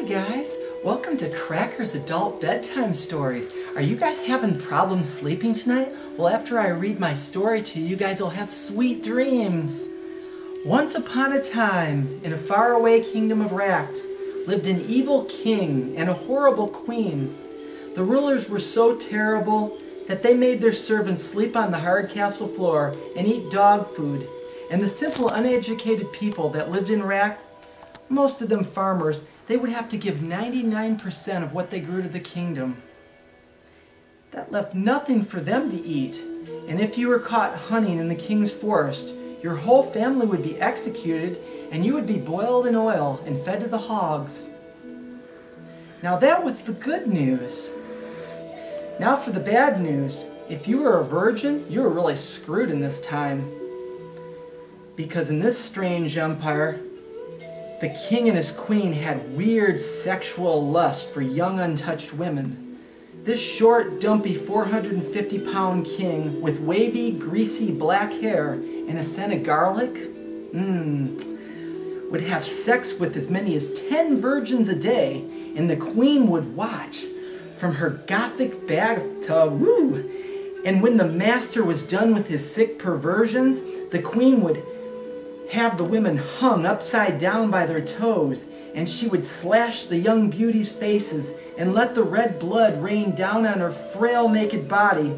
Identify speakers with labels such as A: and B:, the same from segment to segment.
A: guys, welcome to Crackers Adult Bedtime Stories. Are you guys having problems sleeping tonight? Well, after I read my story to you, you guys will have sweet dreams. Once upon a time, in a faraway kingdom of Rakt, lived an evil king and a horrible queen. The rulers were so terrible that they made their servants sleep on the hard castle floor and eat dog food. And the simple, uneducated people that lived in Rakt, most of them farmers, they would have to give 99% of what they grew to the kingdom. That left nothing for them to eat. And if you were caught hunting in the king's forest, your whole family would be executed and you would be boiled in oil and fed to the hogs. Now that was the good news. Now for the bad news. If you were a virgin, you were really screwed in this time. Because in this strange empire, the king and his queen had weird sexual lust for young untouched women. This short, dumpy 450-pound king with wavy, greasy black hair and a scent of garlic would have sex with as many as 10 virgins a day, and the queen would watch from her gothic bathtub. Woo! And when the master was done with his sick perversions, the queen would have the women hung upside down by their toes, and she would slash the young beauties' faces and let the red blood rain down on her frail naked body.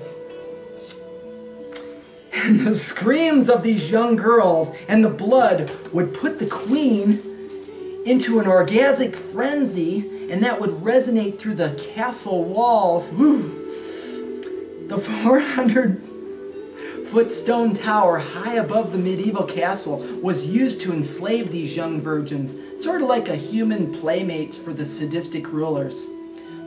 A: And the screams of these young girls and the blood would put the queen into an orgasmic frenzy, and that would resonate through the castle walls. Woo! The 400-foot stone tower high above the medieval castle was used to enslave these young virgins, sort of like a human playmates for the sadistic rulers.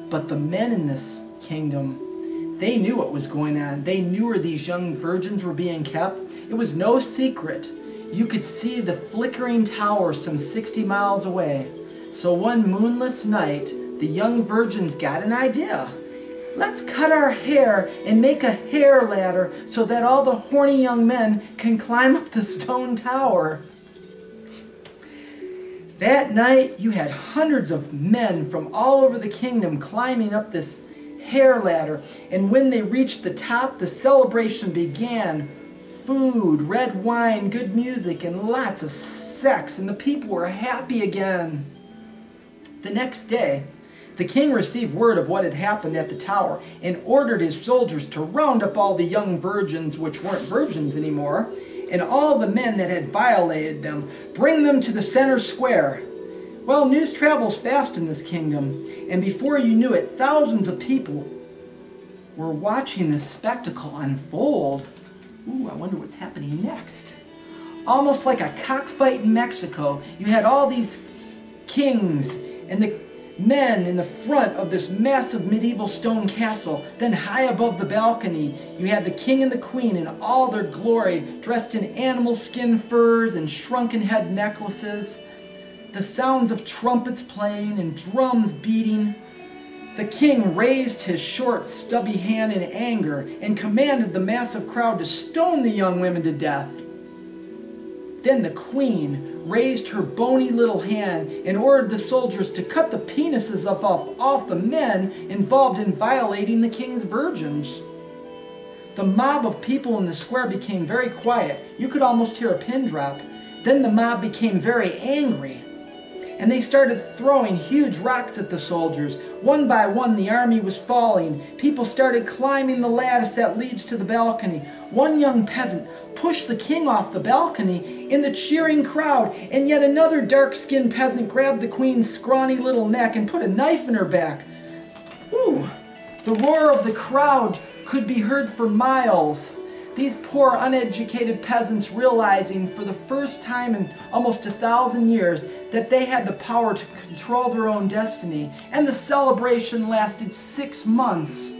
A: But the men in this kingdom, they knew what was going on. They knew where these young virgins were being kept. It was no secret. You could see the flickering tower some 60 miles away. So one moonless night, the young virgins got an idea. Let's cut our hair and make a hair ladder so that all the horny young men can climb up the stone tower. That night, you had hundreds of men from all over the kingdom climbing up this hair ladder. And when they reached the top, the celebration began. Food, red wine, good music, and lots of sex, and the people were happy again. The next day, the king received word of what had happened at the tower and ordered his soldiers to round up all the young virgins, which weren't virgins anymore, and all the men that had violated them, bring them to the center square. Well, news travels fast in this kingdom, and before you knew it, thousands of people were watching this spectacle unfold. Ooh, I wonder what's happening next. Almost like a cockfight in Mexico, you had all these kings and the men in the front of this massive medieval stone castle. Then high above the balcony, you had the king and the queen in all their glory, dressed in animal skin furs and shrunken head necklaces. The sounds of trumpets playing and drums beating. The king raised his short, stubby hand in anger and commanded the massive crowd to stone the young women to death. Then the queen raised her bony little hand and ordered the soldiers to cut the penises off the men involved in violating the king's virgins. The mob of people in the square became very quiet. You could almost hear a pin drop. Then the mob became very angry, and they started throwing huge rocks at the soldiers. One by one, the army was falling. People started climbing the lattice that leads to the balcony. One young peasant pushed the king off the balcony in the cheering crowd, and yet another dark-skinned peasant grabbed the queen's scrawny little neck and put a knife in her back. Ooh! The roar of the crowd could be heard for miles. These poor, uneducated peasants realizing for the first time in almost 1,000 years that they had the power to control their own destiny, and the celebration lasted 6 months.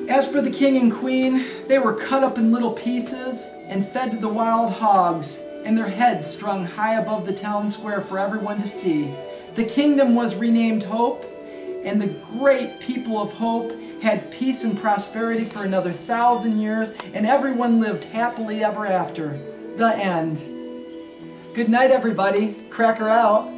A: As for the king and queen, they were cut up in little pieces and fed to the wild hogs, and their heads strung high above the town square for everyone to see. The kingdom was renamed Hope, and the great people of Hope had peace and prosperity for another 1,000 years, and everyone lived happily ever after. The end. Good night, everybody. Cracker out.